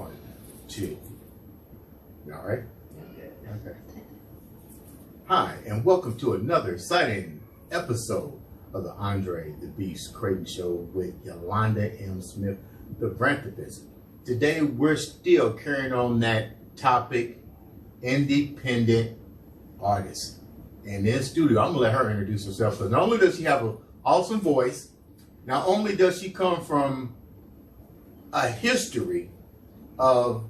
1, 2. You all right? Okay. Hi, and welcome to another exciting episode of the Andre the Beast Creighton Show with Yolanda M. Smith, the philanthropist. Today, we're still carrying on that topic, independent artists. And in studio, I'm gonna let her introduce herself, because not only does she have an awesome voice, not only does she come from a history of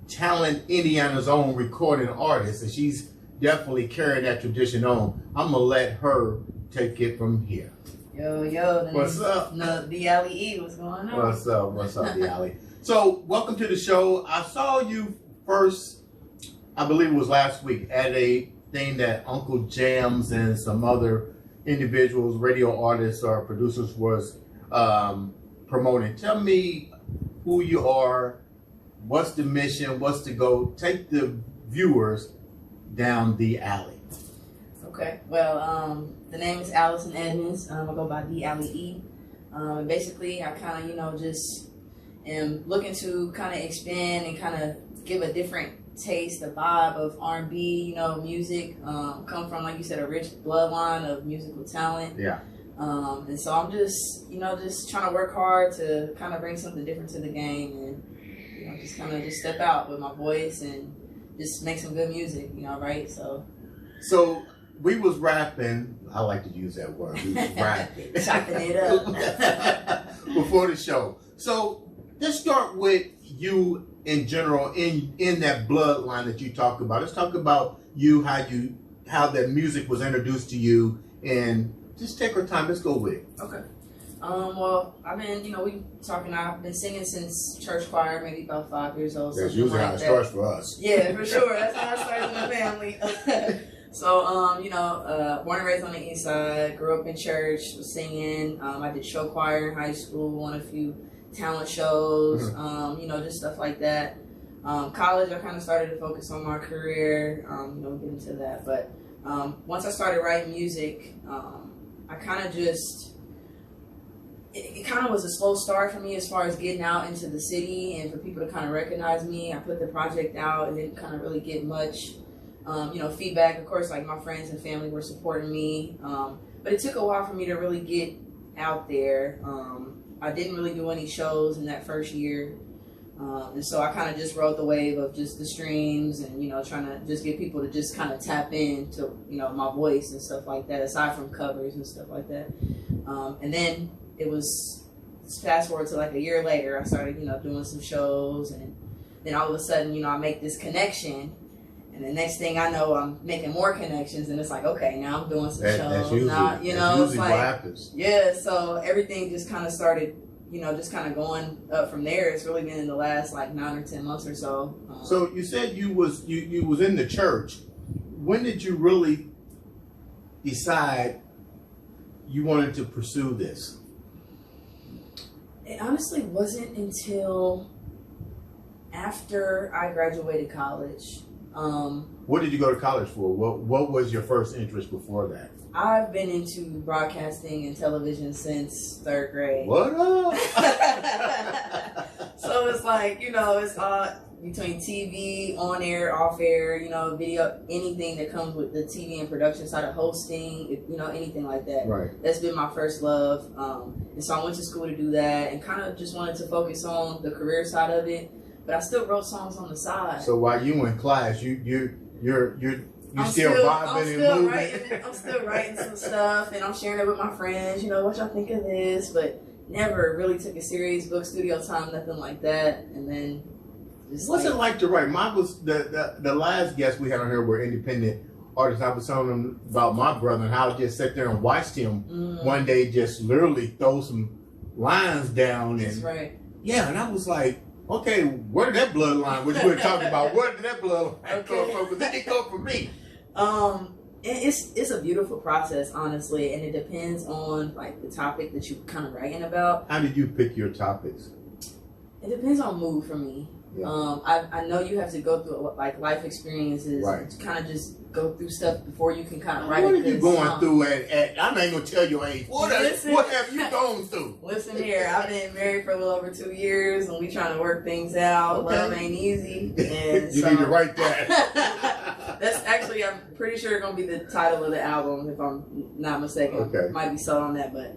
talent, Indiana's own recording artist, and she's definitely carrying that tradition on. I'm gonna let her take it from here. Yo, what's up? No, TheeAllyE, what's going on? What's up, TheeAllyE? So, welcome to the show. I saw you first, I believe it was last week, at a thing that Uncle Jams and some other individuals, radio artists or producers was promoting. Tell me who you are, what's the mission, what's the goal. Take the viewers down the alley. Okay, well, the name is Allyson Edmonds. I go by TheeAllyE. Basically, I kind of, just am looking to kind of expand and kind of give a different taste, a vibe of R&B, music. Come from, like you said, a rich bloodline of musical talent. Yeah. And so I'm just, just trying to work hard to kind of bring something different to the game and, just kind of just step out with my voice and just make some good music, right? So we was rapping. I like to use that word. We was rapping. Chopping it up. Before the show. So let's start with you in general, in that bloodline that you talk about. Let's talk about you, how that music was introduced to you, and just take our time. Let's go with it. Okay. Well, I've been, I've been singing since church choir, maybe about 5 years old. That's usually how it starts for us. Yeah, for sure. That's how it starts in the family. So, born and raised on the east side, grew up in church, was singing. I did show choir in high school, won a few talent shows, just stuff like that. College, I kind of started to focus on my career, get into that. But once I started writing music, I kind of just... It kind of was a slow start for me as far as getting out into the city and for people to kind of recognize me. I put the project out and didn't kind of really get much, feedback. Of course, like my friends and family were supporting me, but it took a while for me to really get out there. I didn't really do any shows in that first year, and so I kind of just rode the wave of just the streams and trying to just get people to just kind of tap into my voice and stuff like that, aside from covers and stuff like that. And then it was fast forward to like a year later, I started, doing some shows, and then all of a sudden, I make this connection, and the next thing I know, I'm making more connections, and it's like, okay, now I'm doing some shows. That's usually, now, that's usually like, what happens. Yeah, so everything just kind of started, just kind of going up from there. It's really been in the last like 9 or 10 months or so. So you said you was in the church. When did you really decide you wanted to pursue this? It honestly wasn't until after I graduated college. What did you go to college for? What was your first interest before that? I've been into broadcasting and television since 3rd grade. What up? So it's like, it's between TV, on air, off air, video, anything that comes with the TV and production side of hosting, anything like that. Right. That's been my first love. And so I went to school to do that and kind of just wanted to focus on the career side of it. But I still wrote songs on the side. So while you in class, you're still vibing and moving. I'm still writing some stuff, and I'm sharing it with my friends. What y'all think of this? But never really took a serious book studio time, nothing like that. And then, what's it like to write? Mine was the last guest we had on here were independent artists. I was telling them about my brother and how I just sat there and watched him one day just literally throw some lines down. That's right. Yeah, and I was like, okay, where did that bloodline, which we were talking about, where did that bloodline come from? Because it didn't come from me. It's a beautiful process, honestly, and it depends on like the topic that you're kind of writing about. How did you pick your topics? It depends on mood for me. Yeah. I know you have to go through like life experiences, right. to kind of just go through stuff before you can kind of write. What a are you good going song. through? I'm not gonna tell your age. What have you gone through? Listen here, I've been married for a little over 2 years, and we trying to work things out. Okay. Love ain't easy. And you need to write that. That's actually, I'm pretty sure it's gonna be the title of the album, if I'm not mistaken. Okay. Might be sold on that, but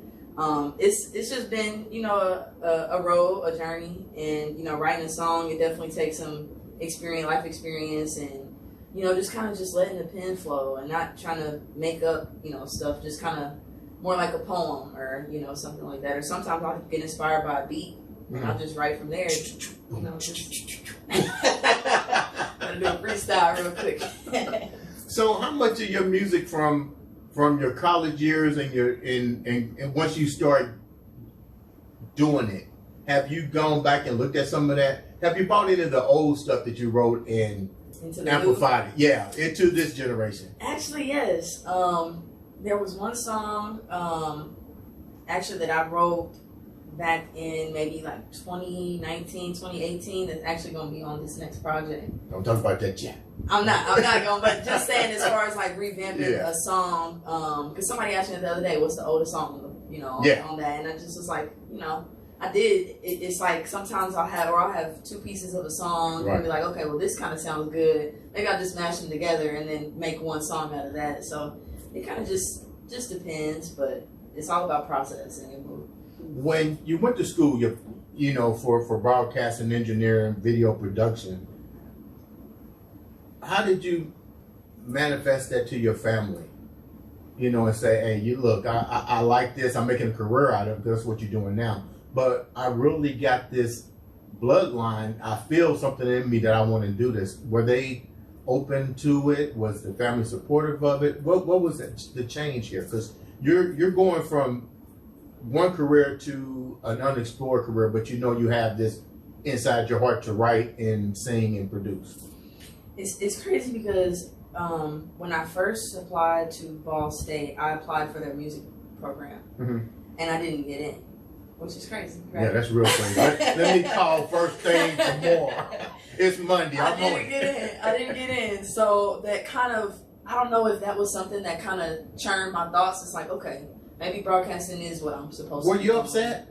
it's just been, you know, a road, a journey, and, you know, writing a song, it definitely takes some life experience, and, you know, just kind of just letting the pen flow and not trying to make up, you know, stuff, just kind of more like a poem or, you know, something like that. Or sometimes I'll get inspired by a beat, and I'll just write from there. You know, just gotta do a freestyle real quick. So how much of your music from your college years and and once you start doing it, have you gone back and looked at some of that? Have you brought any of the old stuff that you wrote and amplified it? Yeah, into this generation. Actually, yes. There was one song actually that I wrote back in maybe like 2019, 2018 that's actually going to be on this next project. Don't talk about that yet. I'm not going, but just saying as far as like revamping a song, because somebody asked me the other day, what's the oldest song, you know, on that, and I just was like, you know, I did. It's like sometimes I'll have two pieces of a song and be like, okay, well this kind of sounds good. Maybe I'll just mash them together and then make one song out of that. So it kind of just depends, but it's all about processing and moving. When you went to school, you know, for broadcasting, engineering, video production, how did you manifest that to your family? You know, and say, hey, you look, I like this. I'm making a career out of it. That's what you're doing now. But I really got this bloodline. I feel something in me that I want to do this. Were they open to it? Was the family supportive of it? What was the change here? Because you're going from one career to an unexplored career, but you know you have this inside your heart to write and sing and produce. It's crazy because when I first applied to Ball State, I applied for their music program, and I didn't get in, which is crazy, right? Yeah, that's real crazy. Let me call first thing tomorrow. It's Monday. I didn't get in. So that kind of, I don't know if that was something that kind of churned my thoughts. It's like, okay, maybe broadcasting is what I'm supposed to do. Were you upset?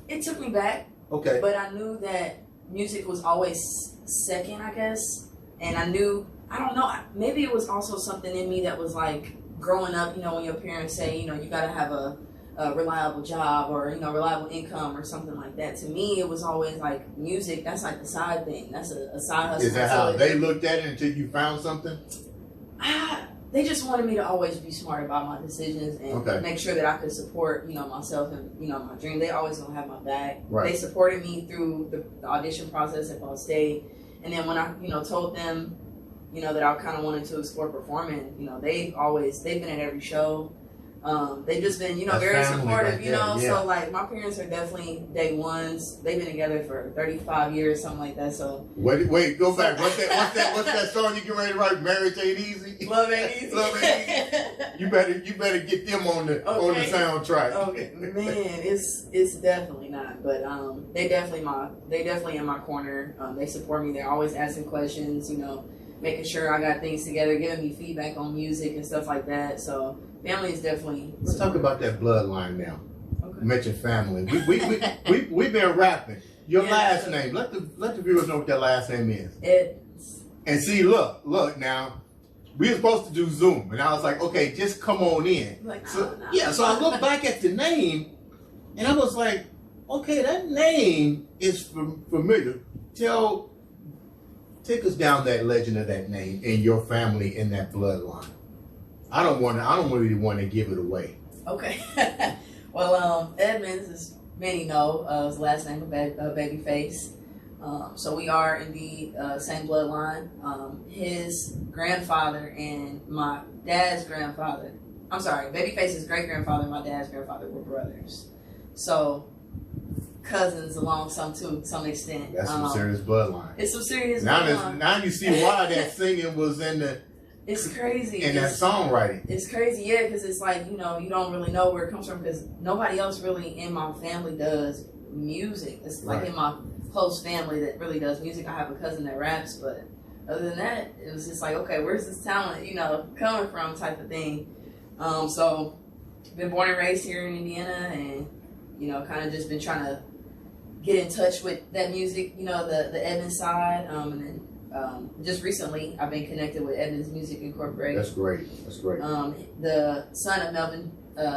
It took me back. Okay. But I knew that music was always second, I guess. And I knew, I don't know, maybe it was also something in me that was like growing up, you know, when your parents say, you know, you got to have a reliable job or, you know, reliable income or something like that. To me, it was always like music, that's like the side thing. That's a side hustle. Is that how they looked at it until you found something? They just wanted me to always be smart about my decisions and make sure that I could support, you know, myself and, you know, my dream. They always gonna have my back. Right. They supported me through the audition process at Ball State. And then when I, you know, told them, you know, that I kind of wanted to explore performing, you know, they've been at every show. They've just been, you know, very supportive, right, you know. Yeah. So like my parents are definitely day ones. They've been together for 35 years, something like that. So wait, go back. What's that song you get ready to write? Marriage Ain't Easy. Love Ain't Easy. Love Ain't Easy. You better get them on the soundtrack. Okay, man, it's definitely not, but they definitely in my corner. They support me. They're always asking questions, you know, making sure I got things together, giving me feedback on music and stuff like that. So family is definitely. Let's talk about that bloodline now. Okay. You mentioned family. We've been rapping. Your last name. Let the viewers know what that last name is. Edmonds. And see, look now. We were supposed to do Zoom, and I was like, okay, just come on in. Like, so I looked back at the name, and I was like, okay, that name is familiar. Take us down that legend of that name and your family in that bloodline. I don't really want to give it away. Okay. Well, Edmonds, as many know, his last name is Babyface. So we are indeed same bloodline. His grandfather and my dad's grandfather, I'm sorry, Babyface's great grandfather and my dad's grandfather were brothers. So cousins along to some extent. That's some serious bloodline. It's some serious bloodline. Now you see why that singing was in the. It's crazy. And that songwriting. It's crazy, yeah, because it's like, you know, you don't really know where it comes from because nobody else really in my family does music. It's like in my close family that really does music. I have a cousin that raps, but other than that, it was just like, okay, where's this talent, coming from type of thing. So been born and raised here in Indiana, and kind of just been trying to get in touch with that music, the Edmonds side, and then just recently I've been connected with Edmonds Music Incorporated. That's great. That's great. The son of Melvin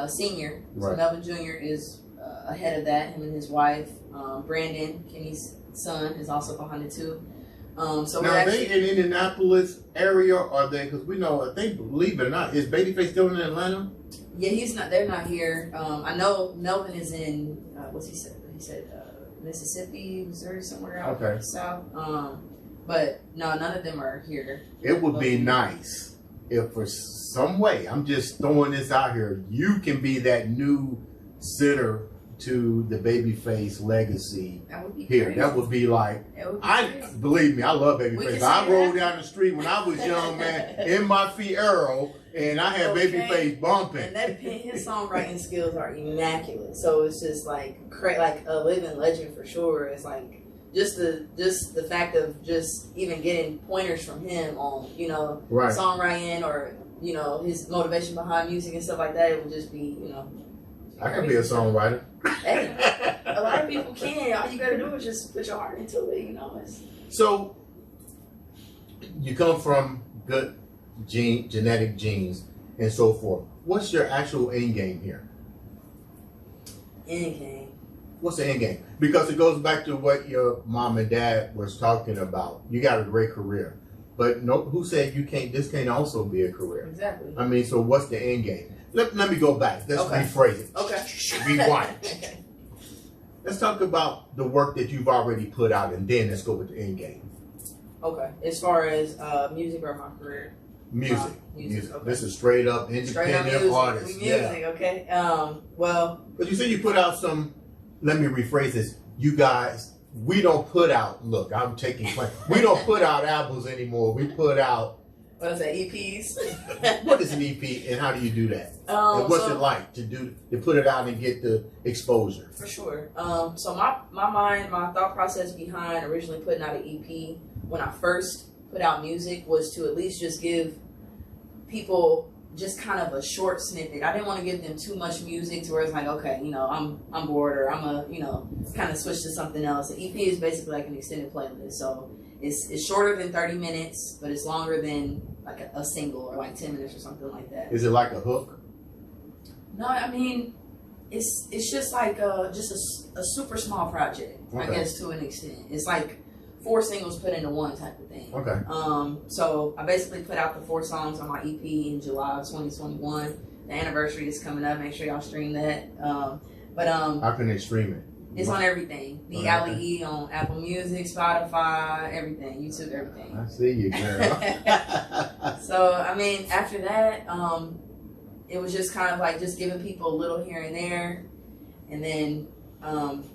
Senior, right. So Melvin Jr. is ahead of that. Him and his wife, Brandon, Kenny's son, is also behind it too. So now, are they in Indianapolis area? Or are they? Because we know, I think, believe it or not, is Babyface still in Atlanta? Yeah, he's not. They're not here. I know Melvin is in. What's he said? He said Mississippi, Missouri, somewhere out south. But no, none of them are here. It would be nice if, for some way, I'm just throwing this out here, you can be that new center to the Babyface legacy. That would be here. crazy. That would be like, believe me, I love Babyface. I rode down the street when I was young, man, in my Fiero, and I had Babyface bumping. And his songwriting skills are immaculate. So it's just like a living legend for sure. It's like just the fact of just even getting pointers from him on songwriting or his motivation behind music and stuff like that. It would just be I could be a songwriter. Hey, a lot of people can. All you got to do is just put your heart into it. So you come from good genetic genes and so forth. What's your actual end game here? End game. What's the end game? Because it goes back to what your mom and dad was talking about. You got a great career, but who said you can't? This can't also be a career. Exactly. I mean, so what's the end game? Let me go back. Let's rephrase it. Okay. Rewind. Okay. Let's talk about the work that you've already put out, and then let's go with the end game. Okay. As far as music or my career. Music. Okay. This is straight up independent artist. Music. Okay. Well. But you said you put out some. Let me rephrase this. You guys, we don't put out. Look, I'm taking claim. We don't put out albums anymore. We put out. What is that? EPs. What is an EP, and how do you do that? And what's it like to put it out and get the exposure? For sure. So my thought process behind originally putting out an EP when I first put out music was to at least just give people just kind of a short snippet. I didn't want to give them too much music to where it's like, okay, I'm bored, or I'm kind of switch to something else. The EP is basically like an extended playlist, so it's shorter than 30 minutes, but it's longer than like a single or like 10 minutes or something like that. Is it like a hook? No, I mean, it's just like just a super small project, I guess, to an extent. It's like 4 singles put into one type of thing. Okay. So I basically put out the 4 songs on my EP in July of 2021. The anniversary is coming up. Make sure y'all stream that. How can they stream it? It's on everything. TheeAllyE on Apple Music, Spotify, everything, YouTube, everything. I see you, girl. So I mean, after that, it was just kind of like just giving people a little here and there, and then,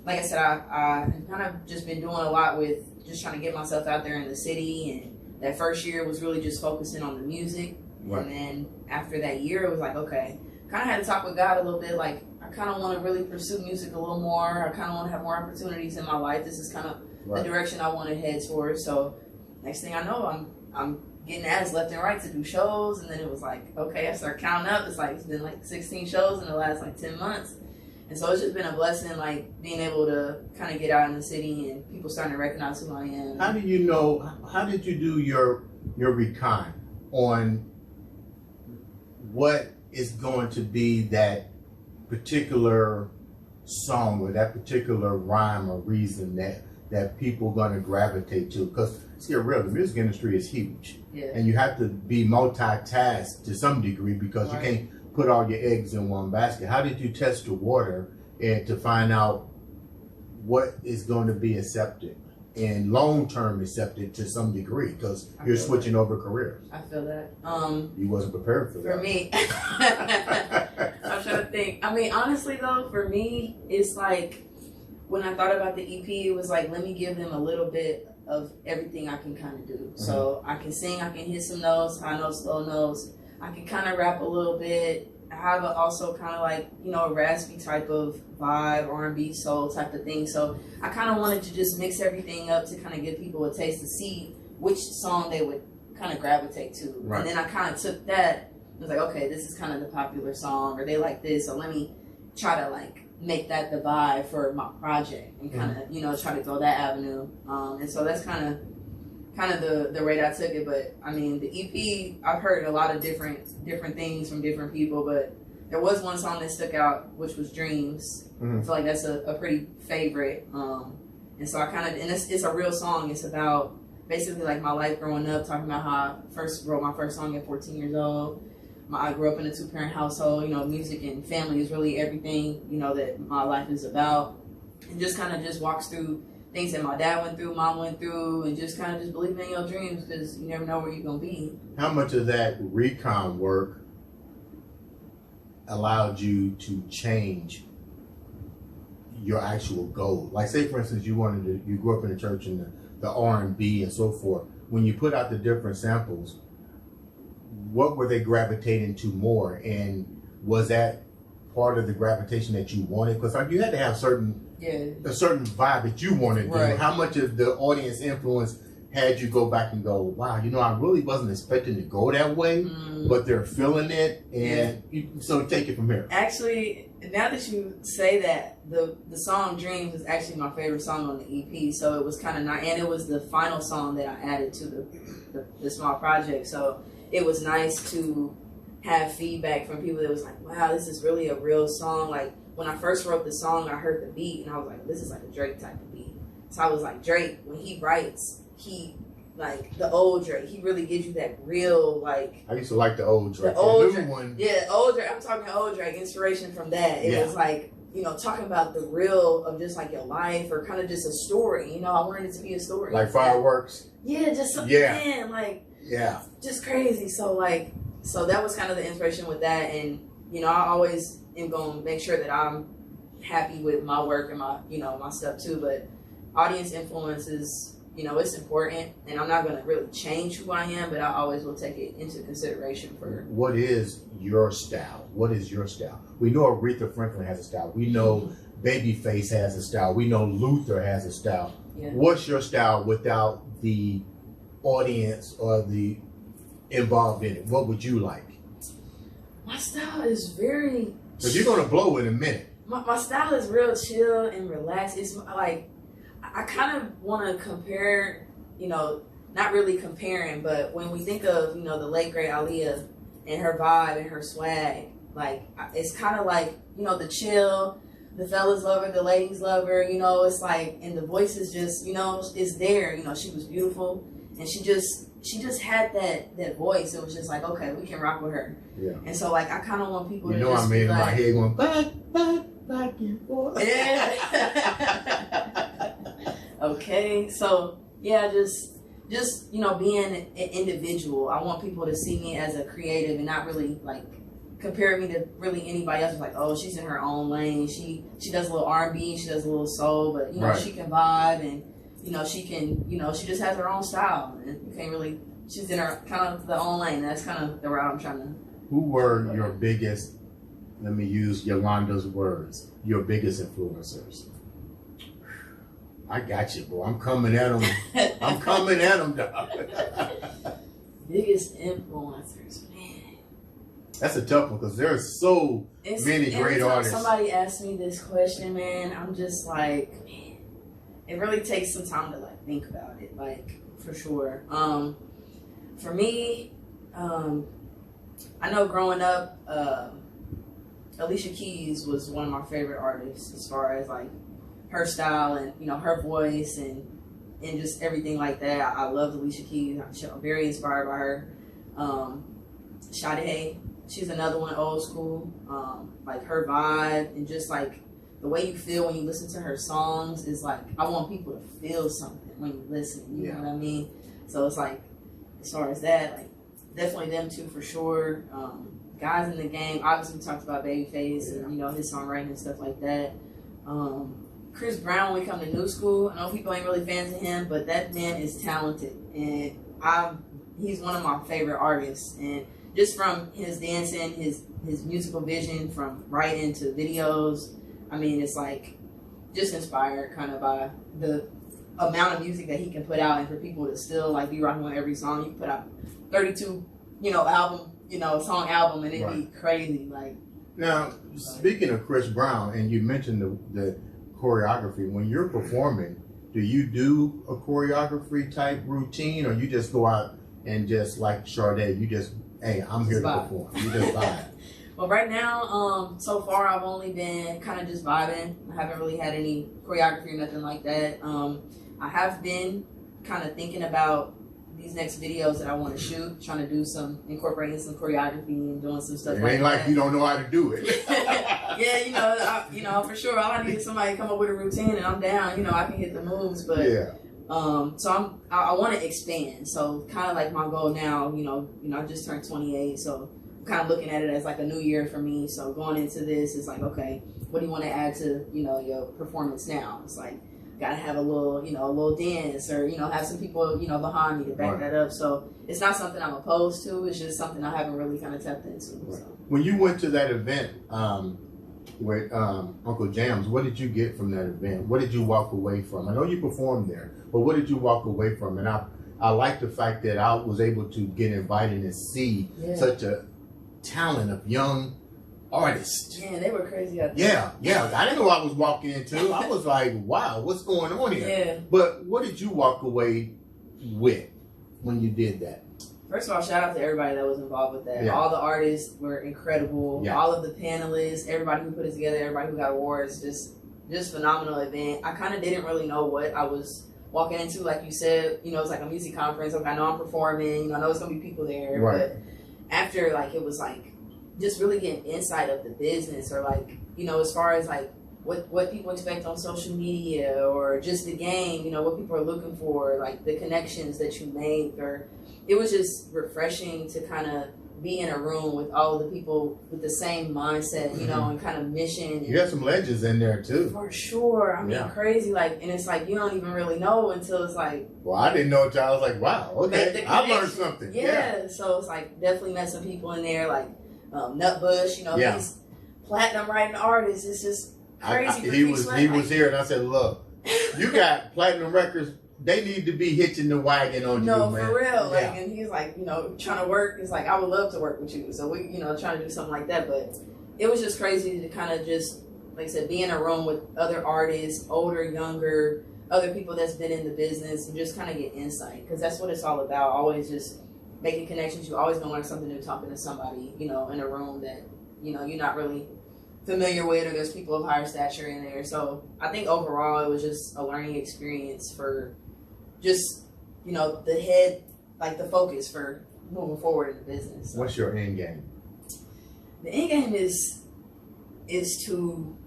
like I said, I kind of just been doing a lot with just trying to get myself out there in the city, and that first year was really just focusing on the music, and then after that year, it was like, okay, kind of had to talk with God a little bit, like, I kind of want to really pursue music a little more. I kind of want to have more opportunities in my life. This is kind of the direction I want to head towards. So next thing I know, I'm getting asked left and right to do shows, and then it was like, okay, I start counting up. It's been like 16 shows in the last like 10 months, and so it's just been a blessing, like being able to kind of get out in the city and people starting to recognize who I am. How do you know? How did you do your recon on what is going to be that particular song or that particular rhyme or reason that people are going to gravitate to? Because let's get real, the music industry is huge, and you have to be multitasked to some degree because you can't put all your eggs in one basket. How did you test the water and to find out what is going to be accepted and long-term accepted to some degree, because you're switching over careers? I feel that. You wasn't prepared for that. For me, I'm trying to think. I mean, honestly though, for me, it's like when I thought about the EP, it was like, let me give them a little bit of everything I can kind of do. So I can sing, I can hit some notes, high notes, low notes. I can kind of rap a little bit. I have also kind of like, you know, a raspy type of vibe, R&B, soul type of thing. So I kind of wanted to just mix everything up to kind of give people a taste to see which song they would kind of gravitate to. Right. And then I kind of took that, was like, okay, this is kind of the popular song, or they like this, so let me try to like make that the vibe for my project and kind of, you know, try to go that avenue. And so that's kind of the rate I took it. But I mean, the EP, I've heard a lot of different things from different people, but there was one song that stuck out, which was Dreams. I feel like that's a pretty favorite. And so I kind of, and it's a real song. It's about basically like my life growing up, talking about how I first wrote my first song at 14 years old. I grew up in a 2-parent household. You know, music and family is really everything, you know, that my life is about. And just kind of just walks through things that my dad went through, mom went through, and just kind of just believing in your dreams, because you never know where you're going to be. How much of that recon work allowed you to change your actual goal? Like, say, for instance, you grew up in the church and the R&B and so forth. When you put out the different samples, what were they gravitating to more, and was that part of the gravitation that you wanted? Because like, you had to have a certain vibe that you wanted. Right. How much of the audience influence had you go back and go, wow, you know, I really wasn't expecting to go that way, but they're feeling it, and so take it from here. Actually, now that you say that, the song Dreams is actually my favorite song on the EP, so it was kind of nice, and it was the final song that I added to the small project, so it was nice to have feedback from people that was like, wow, this is really a real song. Like, when I first wrote the song, I heard the beat, and I was like, this is like a Drake type of beat. So I was like, Drake, when he writes, like the old Drake, he really gives you that real, like. I used to like the old Drake. The old Drake. One. Yeah, old Drake. I'm talking old Drake. Inspiration from that. It was like, you know, talking about the real of just like your life, or kind of just a story. You know, I wanted it to be a story. Like fireworks. Yeah, just something. Man, like. Yeah. Just crazy. So that was kind of the inspiration with that, and you know, I always am going to make sure that I'm happy with my work and my, you know, my stuff too. But audience influence is, you know, it's important, and I'm not going to really change who I am, but I always will take it into consideration for. What is your style? What is your style? We know Aretha Franklin has a style. We know Babyface has a style. We know Luther has a style. Yeah. What's your style without the audience or the involved in it? What would you like? My style is very. Because you're going to blow in a minute. My style is real chill and relaxed. It's like, I kind of want to compare, you know, not really comparing, but when we think of, you know, the late great Aaliyah and her vibe and her swag, like, it's kind of like, you know, the chill, the fellas love her, the ladies love her, you know, it's like, and the voice is just, you know, is there. You know, she was beautiful, and she just had that voice. It was just like, okay, we can rock with her. Yeah. And so, like, I kind of want people to just be like, my head going back and forth. Yeah. Okay. So, yeah, just, you know, being an individual. I want people to see me as a creative and not really, like, compare me to really anybody else. Like, oh, she's in her own lane. She does a little R&B, she does a little soul, but, you know, she can vibe, and you know, she can, you know, she just has her own style. And you can't really, she's in her kind of the own lane. That's kind of the route I'm trying to. Who were your biggest, let me use Yolanda's words, your biggest influencers? I got you, boy. I'm coming at them. I'm coming at them, dog. Biggest influencers, man. That's a tough one, because there are so many great artists. Somebody asked me this question, man, I'm just like, man. It really takes some time to like think about it, like, for sure. For me, I know growing up, Alicia Keys was one of my favorite artists as far as like her style and, you know, her voice and just everything like that. I love Alicia Keys. I'm very inspired by her. Sade, she's another one, old school. Like her vibe and just like the way you feel when you listen to her songs is like, I want people to feel something when you listen, you know what I mean? So it's like, as far as that, like, definitely them two for sure. Guys in the game, obviously we talked about Babyface and, you know, his songwriting and stuff like that. Chris Brown, when we come to new school, I know people ain't really fans of him, but that man is talented, and he's one of my favorite artists. And just from his dancing, his his musical vision from writing to videos. I mean, it's like just inspired kind of by the amount of music that he can put out, and for people to still like be rocking on every song. You can put out 32, song album, and it'd be crazy. Like, now, speaking of Chris Brown, and you mentioned the choreography, when you're performing, do you do a choreography type routine, or you just go out and just like Sade, you just, hey, I'm here to perform. You just vibe. Well, right now, so far I've only been kind of just vibing. I haven't really had any choreography or nothing like that. I have been kind of thinking about these next videos that I want to shoot, trying to do incorporating some choreography and doing some stuff. It ain't like you don't know how to do it. Yeah, for sure. All I need is somebody to come up with a routine, and I'm down. I can hit the moves, but yeah. So I want to expand. So kind of like my goal now, I just turned 28, so I'm kind of looking at it as like a new year for me. So going into this is like, okay, what do you want to add to your performance now? It's like, gotta have a little dance, or have some people behind me to back that up. So it's not something I'm opposed to. It's just something I haven't really kind of tapped into. Right. So. When you went to that event with Uncle Jams, what did you get from that event? What did you walk away from? I know you performed there, but what did you walk away from? And I like the fact that I was able to get invited and see such a talent of young artists. Yeah, they were crazy out there. Yeah. I didn't know what I was walking into. I was like, wow, what's going on here? Yeah. But what did you walk away with when you did that? First of all, shout out to everybody that was involved with that. Yeah. All the artists were incredible. Yeah. All of the panelists, everybody who put it together, everybody who got awards, just phenomenal event. I kind of didn't really know what I was walking into. Like you said, it's like a music conference. Like, I know I'm performing. I know it's going to be people there. Right. But after, like, it was like just really getting insight of the business, or like, as far as like what people expect on social media, or just the game, what people are looking for, like the connections that you make, or it was just refreshing to kind of be in a room with all of the people with the same mindset, and kind of mission. And you got some legends in there too. For sure. I mean, crazy. Like, and it's like, you don't even really know until it's like. Well, I didn't know until I was like, wow, okay, I learned something. Yeah. So it's like, definitely met some people in there, like Nutbush, these platinum writing artists. It's just crazy. He was here, and I said, look, you got platinum records. They need to be hitching the wagon on you, man. For real. Like, and he's like, trying to work. It's like, I would love to work with you. So we, trying to do something like that. But it was just crazy to kind of just, like I said, be in a room with other artists, older, younger, other people that's been in the business, and just kind of get insight. Because that's what it's all about. Always just making connections. You always gonna learn something new talking to somebody, in a room that, you're not really familiar with, or there's people of higher stature in there. So I think overall it was just a learning experience for just, the head, like the focus for moving forward in the business. So. What's your end game? The end game is to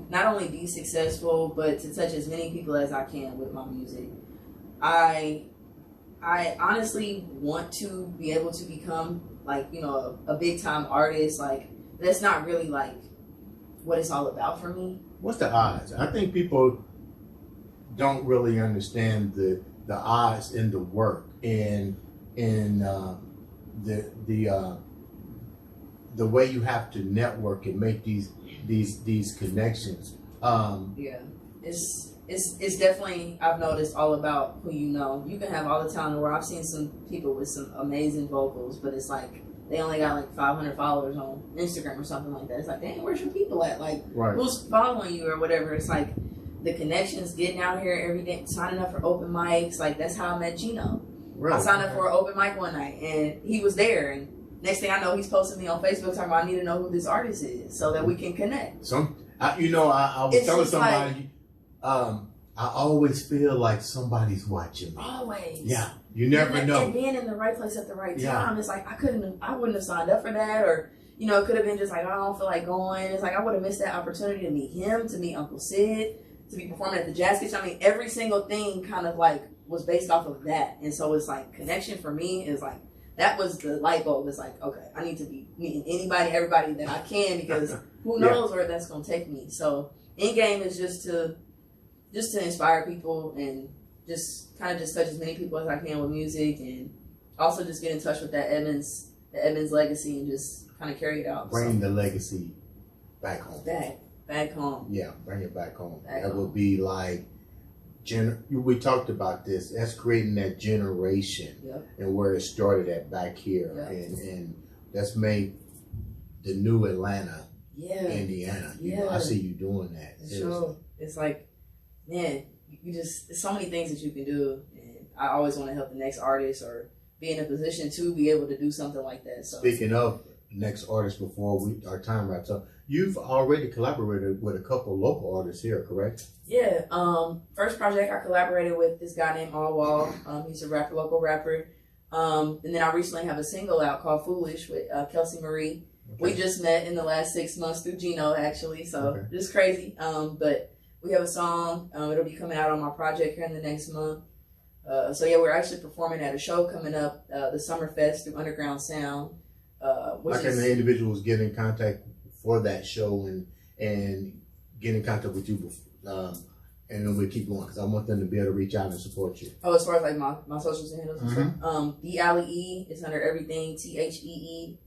not only be successful, but to touch as many people as I can with my music. I honestly want to be able to become like, a big time artist. Like, that's not really like what it's all about for me. What's the odds? I think people don't really understand the odds in the work and the way you have to network and make these connections. It's definitely, I've noticed, all about who you know. You can have all the talent in the world. I've seen some people with some amazing vocals, but it's like they only got like 500 followers on Instagram or something like that. It's like, dang, where's your people at? Like, who's following you or whatever? It's like the connections, getting out here every day, signing up for open mics. Like, that's how I met Gino. Really? I signed up for an open mic one night, and he was there. And next thing I know, he's posting me on Facebook talking about, I need to know who this artist is so that we can connect. I was telling somebody, I always feel like somebody's watching me. Always. Yeah. You never know. And being in the right place at the right time. It's like, I wouldn't have signed up for that, or, it could have been just like, I don't feel like going. It's like, I would have missed that opportunity to meet him, to meet Uncle Sid, to be performing at the Jazz Kitchen. I mean, every single thing kind of like was based off of that. And so it's like, connection for me is like, that was the light bulb. It's like, okay, I need to be meeting everybody that I can, because who knows where that's going to take me. So end game is just to inspire people and just kind of just touch as many people as I can with music, and also just get in touch with that Edmonds the Edmonds legacy and just kind of carry it out. Bring the legacy back home. Back home. Yeah, bring it back home. Back That home. would be like, we talked about this. That's creating that generation, Yep. and where it started at back here, Yep. and that's made the new Atlanta, Yeah. Indiana. You Yeah. know, I see you doing that. Sure. It's like, man, you just, there's so many things that you can do. And I always want to help the next artist or be in a position to be able to do something like that. So Speaking of next artist, before our time wraps up, you've already collaborated with a couple local artists here, correct? yeah, first project I collaborated with this guy named All Wall. He's a local rapper. And then I recently have a single out called Foolish with Kelsey Marie. Okay. We just met in the last 6 months through Gino, actually, so Okay. just crazy. But we have a song. It'll be coming out on my project here in the next month. So yeah, we're actually performing at a show coming up, the Summerfest through Underground Sound. Which How can the individuals get in contact for that show and get in contact with you, and then we'll keep going, because I want them to be able to reach out and support you. Oh, as far as like my socials and handles and Mhm. stuff. TheeAllyE is under everything. TheeAllyE.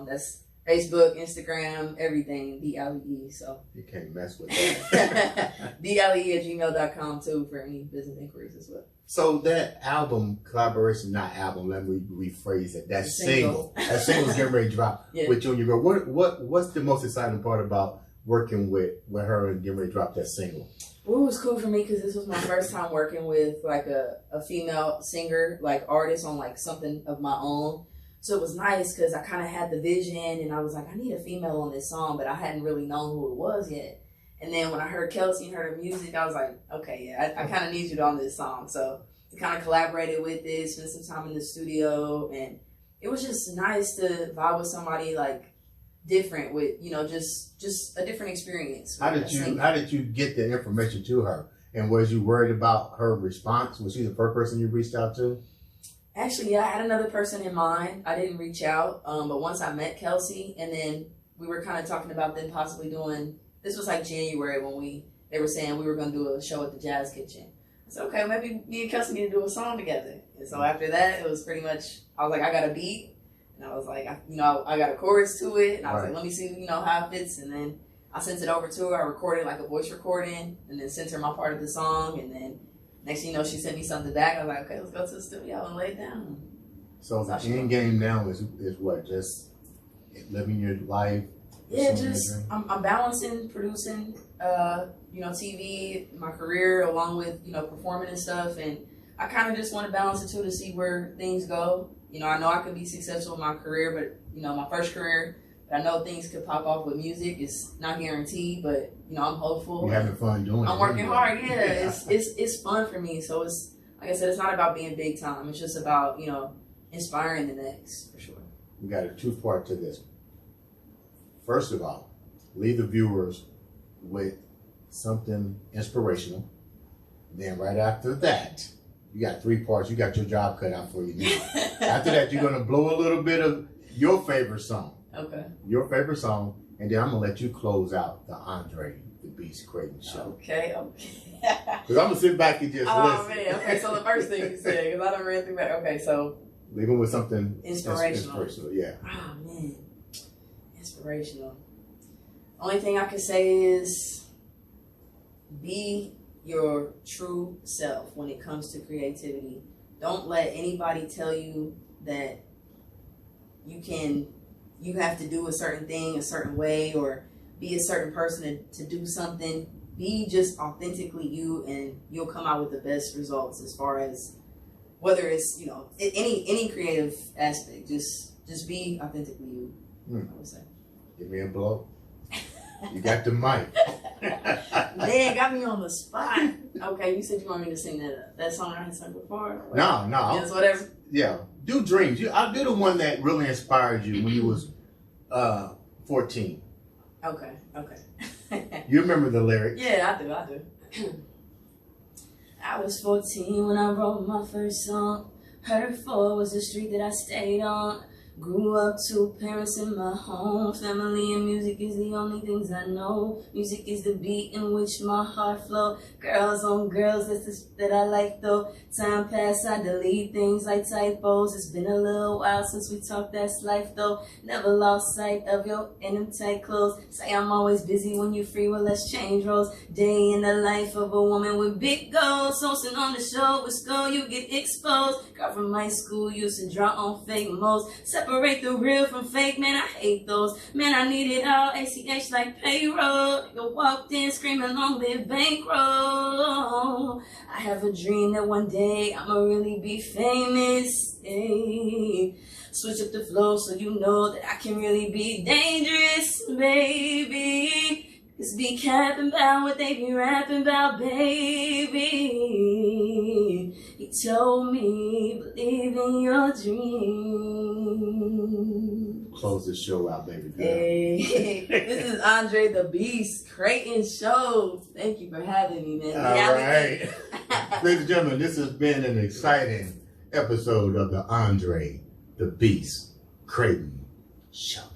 That's Facebook, Instagram, everything. TheeAllyE. So You can't mess with that. TheeAllyE@gmail.com too for any business inquiries as well. So that album collaboration, not album, let me rephrase it. That Single. that single's getting ready to drop Yeah. with you and your girl. What's the most exciting part about working with her and getting ready to drop that single? Well, it was cool for me because this was my first time working with like a female singer, like artist on like something of my own. So it was nice because I kind of had the vision and I was like, I need a female on this song, but I hadn't really known who it was yet. And then when I heard Kelsey and heard her music, I was like, okay, yeah, I kind of need you on this song. So we kind of collaborated with it, spent some time in the studio, and it was just nice to vibe with somebody like different with, you know, just a different experience. How did you get the information to her? And was you worried about her response? Was she the first person you reached out to? Actually, yeah, I had another person in mind. I didn't reach out, but once I met Kelsey, and then we were kind of talking about then possibly doing. This was like January when they were saying we were going to do a show at the Jazz Kitchen. I said, okay, maybe me and Kelsey need to do a song together. And so after that, it was pretty much, I was like, I got a beat. And I was like, I got a chorus to it. And I was like, let me see, how it fits. And then I sent it over to her. I recorded like a voice recording and then sent her my part of the song. And then next thing you know, she sent me something back. I was like, okay, let's go to the studio and lay it down. So the end game now is what? Just living your life? Yeah, just I'm balancing producing, TV, my career, along with performing and stuff, and I kind of just want to balance it too to see where things go. I know I could be successful in my career, but my first career, I know things could pop off with music. It's not guaranteed, but I'm hopeful. You're having fun doing it. I'm working hard. Yeah, it's fun for me. So it's like I said, it's not about being big time. It's just about inspiring the next, for sure. We got a two-part to this. First of all, leave the viewers with something inspirational. Then right after that, you got 3 parts. You got your job cut out for you now. After that, you're going to blow a little bit of your favorite song. Okay. Your favorite song. And then I'm going to let you close out the Andre the Beast Creighton show. Okay. Because I'm going to sit back and just listen. Oh, man. Okay, so the first thing you said, because I don't really think about okay, so. Leave them with something inspirational. Yeah. Oh, man. Inspirational. Only thing I can say is be your true self when it comes to creativity. Don't let anybody tell you that you have to do a certain thing a certain way or be a certain person to do something. Be just authentically you, and you'll come out with the best results as far as whether it's any creative aspect. Just be authentically you. I would say. Give me a blow. You got the mic. Man, got me on the spot. Okay, you said you want me to sing that song I had sung before? No. Yes, whatever. Yeah. Do Dreams. I'll do the one that really inspired you when you was 14. Okay. You remember the lyrics? Yeah, I do. I was 14 when I wrote my first song. Heard 4 was the street that I stayed on. Grew up two parents in my home. Family and music is the only things I know. Music is the beat in which my heart flow. Girls on girls, that's the shit that I like though. Time pass, I delete things like typos. It's been a little while since we talked, that's life though. Never lost sight of your in them tight clothes. Say I'm always busy when you free, well let's change roles. Day in the life of a woman with big goals. Hosting on the show with skull, you get exposed. Girl from high school used to draw on fake modes. Separate the real from fake, man, I hate those. Man, I need it all, ACH like payroll. You walked in screaming long live bankroll. I have a dream that one day I'ma really be famous. Hey. Switch up the flow so you know that I can really be dangerous, baby. Cause be capping about what they be rapping about, baby. He told me, believe in your dream. Close the show out, baby girl. Hey, this is Andre the Beast Creighton Show. Thank you for having me, man. All right. Ladies and gentlemen, this has been an exciting episode of the Andre the Beast Creighton Show.